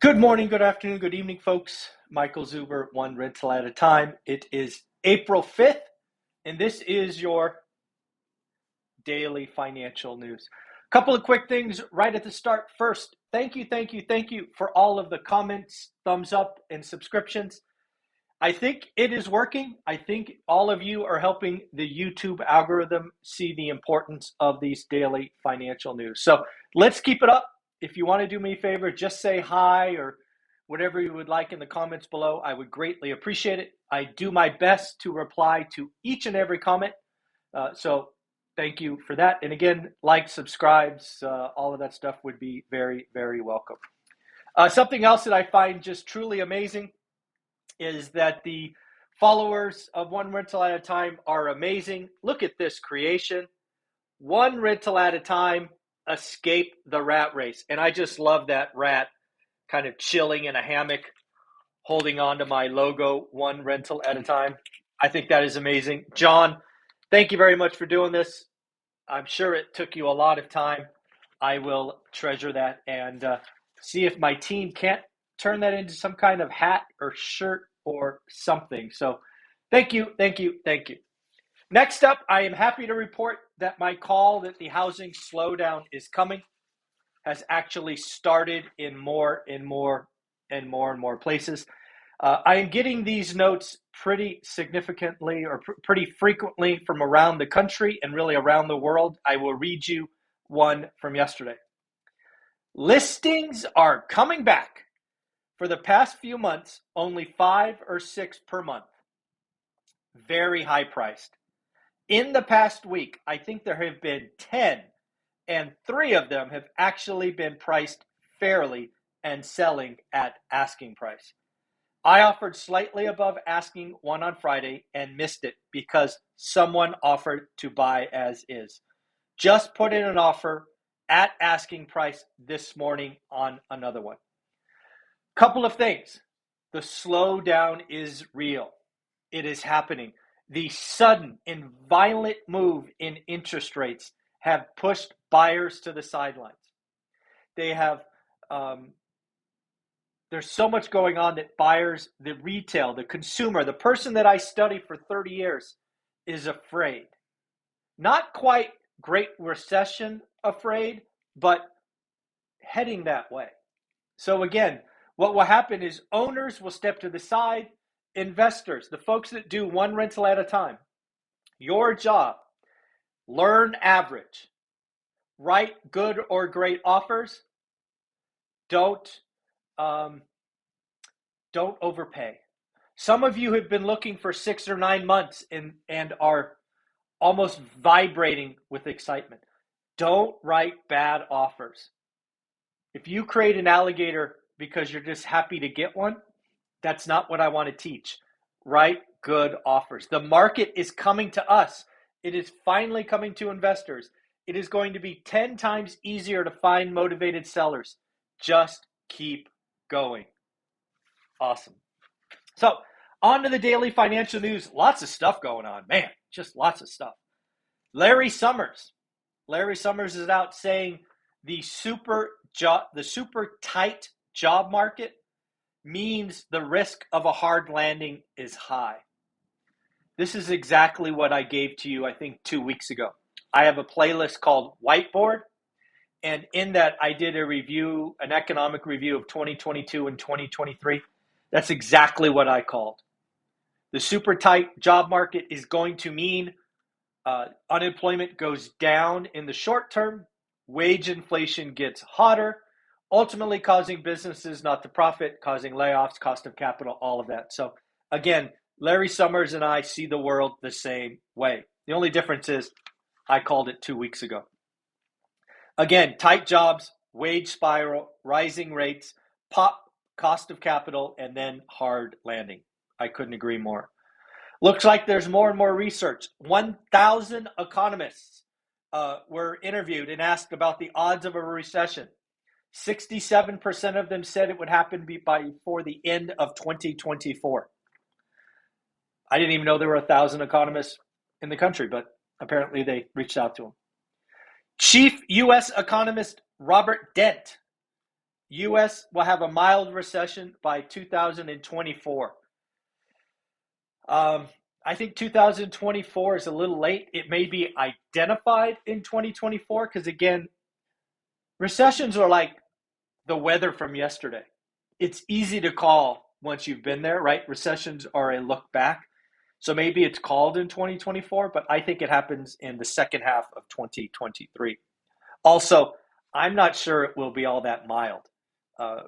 Good morning, good afternoon, good evening, folks. Michael Zuber, one rental at a time. It is April 5th, and this is your daily financial news. A couple of quick things right at the start. First, thank you for all of the comments, thumbs up, and subscriptions. I think it is working. I think all of you are helping the YouTube algorithm see the importance of these daily financial news. So let's keep it up. If you want to do me a favor, just say hi or whatever you would like in the comments below. I would greatly appreciate it. I do my best to reply to each and every comment. So thank you for that. And again, like, subscribes, all of that stuff would be very, very welcome. Something else that I find just truly amazing is that the followers of One Rental at a Time are amazing. Look at this creation. One rental at a time, escape the rat race. And I just love that rat kind of chilling in a hammock, holding on to my logo, One Rental at a Time. I think that is amazing. John, thank you very much for doing this. I'm sure it took you a lot of time. I will treasure that and see if my team can't turn that into some kind of hat or shirt or something. So thank you. Next up, I am happy to report that my call that the housing slowdown is coming has actually started in more places. I am getting these notes pretty significantly or pretty frequently from around the country and really around the world. I will read you one from yesterday. Listings are coming back. For the past few months, only 5 or 6 per month. Very high priced. In the past week, I think there have been 10, and 3 of them have actually been priced fairly and selling at asking price. I offered slightly above asking one on Friday and missed it because someone offered to buy as is. Just put in an offer at asking price this morning on another one. Couple of things. The slowdown is real. It is happening. The sudden and violent move in interest rates have pushed buyers to the sidelines. They have, there's so much going on that buyers, the retail, the consumer, the person that I studied for 30 years is afraid. Not quite Great Recession afraid, but heading that way. So again, what will happen is owners will step to the side, investors, the folks that do one rental at a time, your job, learn average, write good or great offers, don't overpay. Some of you have been looking for 6 or 9 months and are almost vibrating with excitement. Don't write bad offers. If you create an alligator because you're just happy to get one, that's not what I want to teach. Write good offers. The market is coming to us. It is finally coming to investors. It is going to be 10 times easier to find motivated sellers. Just keep going. Awesome. So, on to the daily financial news. Lots of stuff going on, man. Just lots of stuff. Larry Summers is out saying the super tight job market means the risk of a hard landing is high. This is exactly what I gave to you, I think, 2 weeks ago. I have a playlist called Whiteboard, and in that I did an economic review of 2022 and 2023. That's exactly what I called. The super tight job market is going to mean unemployment goes down in the short term, wage inflation gets hotter, ultimately causing businesses not to profit, causing layoffs, cost of capital, all of that. So again, Larry Summers and I see the world the same way. The only difference is I called it 2 weeks ago. Again, tight jobs, wage spiral, rising rates, pop cost of capital, and then hard landing. I couldn't agree more. Looks like there's more and more research. 1,000 economists were interviewed and asked about the odds of a recession. 67% of them said it would happen before the end of 2024. I didn't even know there were 1,000 economists in the country, but apparently they reached out to them. Chief U.S. economist Robert Dent U.S. will have a mild recession by 2024. I think 2024 is a little late. It may be identified in 2024 because, again, recessions are like the weather from yesterday. It's easy to call once you've been there, right? Recessions are a look back. So maybe it's called in 2024, but I think it happens in the second half of 2023. Also, I'm not sure it will be all that mild. Uh,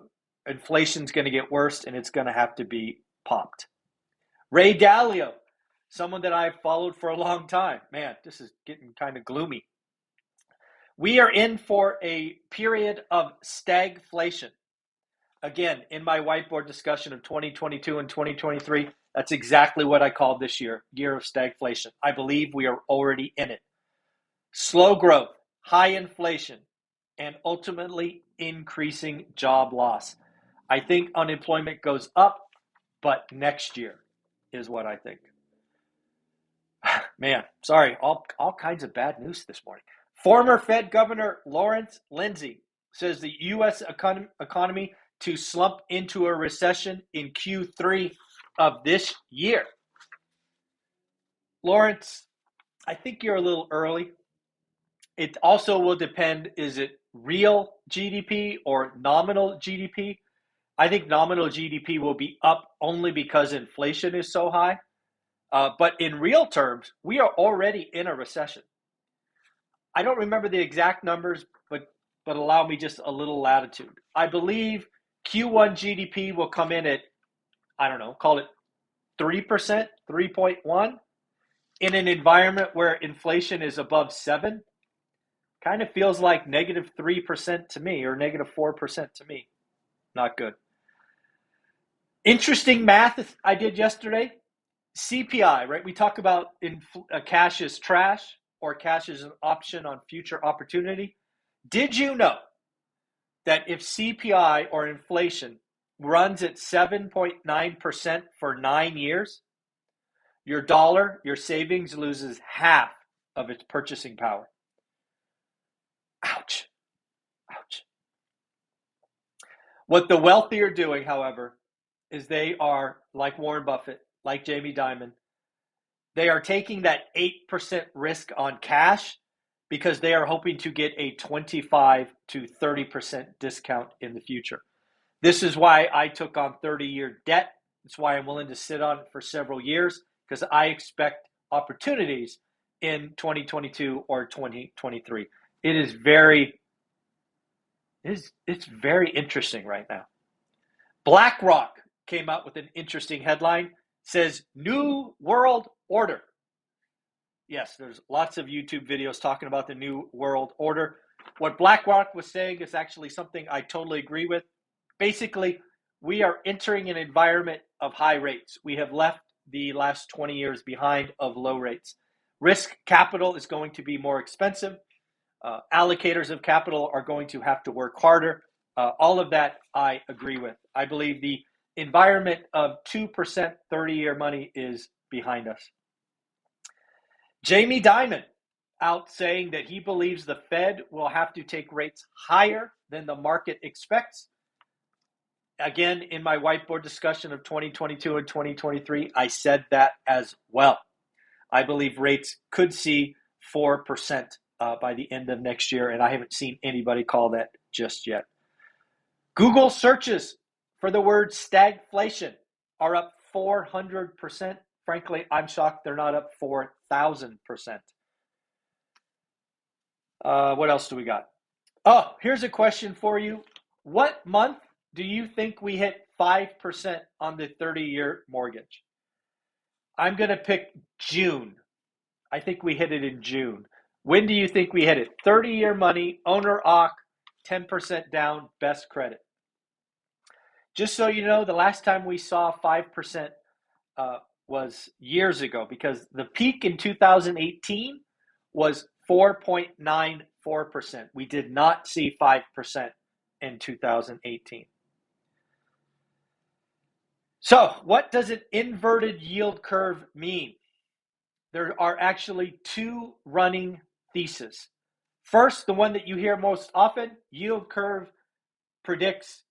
Inflation's going to get worse and it's going to have to be popped. Ray Dalio, someone that I've followed for a long time. Man, this is getting kind of gloomy. We are in for a period of stagflation. Again, in my whiteboard discussion of 2022 and 2023, that's exactly what I called this year of stagflation. I believe we are already in it. Slow growth, high inflation, and ultimately increasing job loss. I think unemployment goes up, but next year is what I think. Man, sorry, all kinds of bad news this morning. Former Fed Governor Lawrence Lindsay says the U.S. economy to slump into a recession in Q3 of this year. Lawrence, I think you're a little early. It also will depend, is it real GDP or nominal GDP? I think nominal GDP will be up only because inflation is so high. But in real terms, we are already in a recession. I don't remember the exact numbers, but allow me just a little latitude. I believe Q1 GDP will come in at, I don't know, call it 3%, 3.1, in an environment where inflation is above 7. Kind of feels like negative 3% to me, or negative 4% to me. Not good. Interesting math I did yesterday. CPI, right? We talk about cash is trash or cash is an option on future opportunity. Did you know that if CPI or inflation runs at 7.9% for 9 years, your dollar, your savings loses half of its purchasing power? Ouch. Ouch. What the wealthy are doing, however, is they are, like Warren Buffett, like Jamie Dimon, they are taking that 8% risk on cash because they are hoping to get a 25 to 30% discount in the future. This is why I took on 30-year debt. It's why I'm willing to sit on it for several years, because I expect opportunities in 2022 or 2023. It's very interesting right now. BlackRock came out with an interesting headline. Says New World Order. Yes, there's lots of YouTube videos talking about the New World Order. What BlackRock was saying is actually something I totally agree with. Basically, we are entering an environment of high rates. We have left the last 20 years behind of low rates. Risk capital is going to be more expensive. Allocators of capital are going to have to work harder. All of that I agree with. I believe the environment of 2% 30-year money is behind us. Jamie Dimon out saying that he believes the Fed will have to take rates higher than the market expects. Again, in my whiteboard discussion of 2022 and 2023, I said that as well. I believe rates could see 4% by the end of next year, and I haven't seen anybody call that just yet. Google searches for the word stagflation are up 400%. Frankly, I'm shocked they're not up 4,000%. What else do we got? Oh, here's a question for you. What month do you think we hit 5% on the 30-year mortgage? I'm going to pick June. I think we hit it in June. When do you think we hit it? 30-year money, owner occ, 10% down, best credit. Just so you know, the last time we saw 5% was years ago, because the peak in 2018 was 4.94%. We did not see 5% in 2018. So what does an inverted yield curve mean? There are actually two running theses. First, the one that you hear most often, yield curve predicts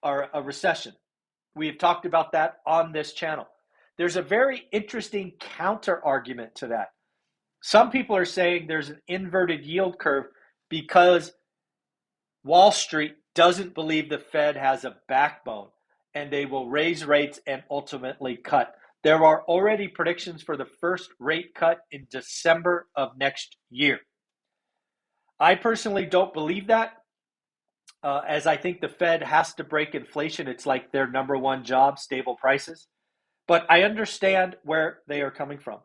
a recession. We have talked about that on this channel. There's a very interesting counter argument to that. Some people are saying there's an inverted yield curve because Wall Street doesn't believe the Fed has a backbone and they will raise rates and ultimately cut. There are already predictions for the first rate cut in December of next year. I personally don't believe that, as I think the Fed has to break inflation. It's like their number one job, stable prices. But I understand where they are coming from.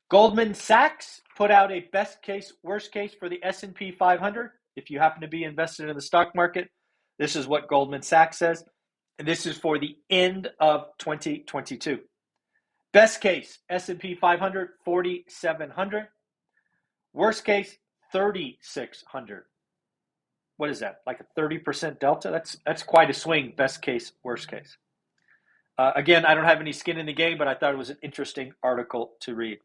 Goldman Sachs put out a best case, worst case for the S&P 500. If you happen to be invested in the stock market, this is what Goldman Sachs says. And this is for the end of 2022. Best case, S&P 500, 4,700. Worst case, 3,600. What is that? Like a 30% delta? That's quite a swing, best case, worst case. Again, I don't have any skin in the game, but I thought it was an interesting article to read.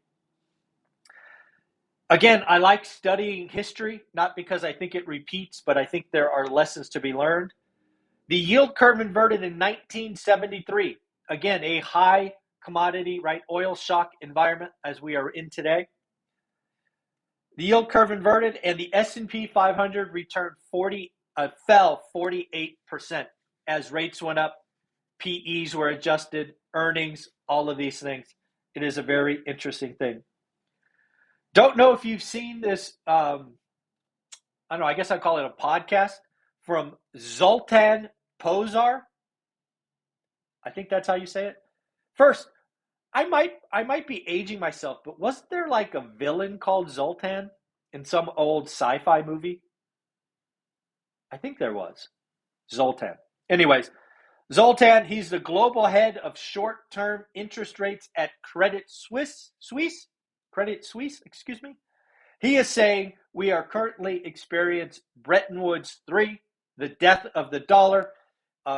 Again, I like studying history, not because I think it repeats, but I think there are lessons to be learned. The yield curve inverted in 1973. Again, a high commodity, right, oil shock environment as we are in today. The yield curve inverted and the S&P 500 fell 48% as rates went up, PEs were adjusted, earnings, all of these things. It is a very interesting thing. Don't know if you've seen this, I don't know, I guess I'd call it a podcast from Zoltan Pozar. I think that's how you say it. First, I might be aging myself, but wasn't there like a villain called Zoltan in some old sci-fi movie? I think there was. Zoltan. Anyways, Zoltan, he's the global head of short-term interest rates at Credit Suisse, excuse me. He is saying we are currently experiencing Bretton Woods 3, the death of the dollar.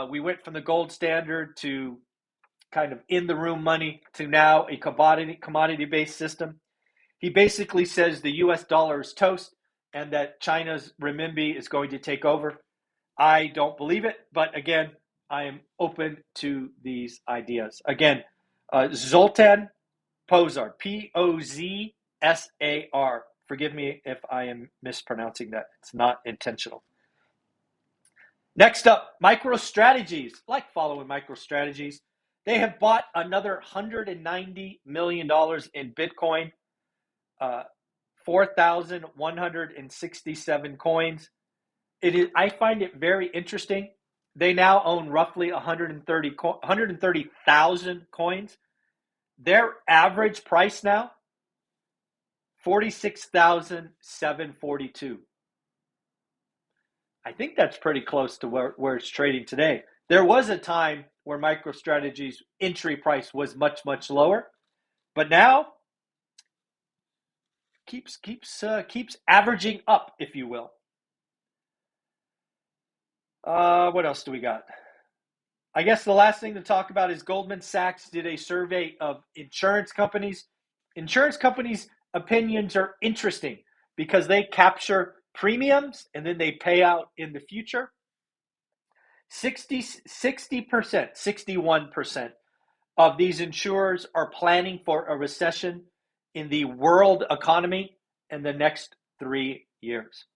We went from the gold standard to kind of in-the-room money to now a commodity-based system. He basically says the U.S. dollar is toast and that China's renminbi is going to take over. I don't believe it, but again, I am open to these ideas. Again, Zoltan Pozar, P-O-Z-S-A-R. Forgive me if I am mispronouncing that. It's not intentional. Next up, MicroStrategies. Like following MicroStrategies. They have bought another $190 million in Bitcoin, 4,167 coins. I find it very interesting. They now own roughly 130,000 coins. Their average price now, 46,742. I think that's pretty close to where it's trading today. There was a time where MicroStrategy's entry price was much, much lower, but now keeps averaging up, if you will. What else do we got? I guess the last thing to talk about is Goldman Sachs did a survey of insurance companies. Insurance companies' opinions are interesting because they capture premiums and then they pay out in the future. 60%, 61% of these insurers are planning for a recession in the world economy in the next 3 years.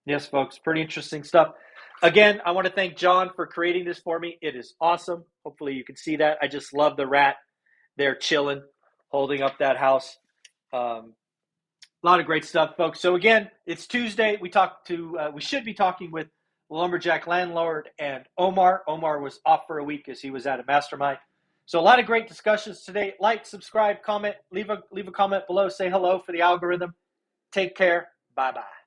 Yes, folks, pretty interesting stuff. Again, I want to thank John for creating this for me. It is awesome. Hopefully you can see that. I just love the rat there chilling, holding up that house. A lot of great stuff, folks. So again, it's Tuesday. We should be talking with Lumberjack Landlord and Omar. Omar was off for a week as he was at a mastermind. So a lot of great discussions today. Like, subscribe, comment, leave a comment below. Say hello for the algorithm. Take care. Bye-bye.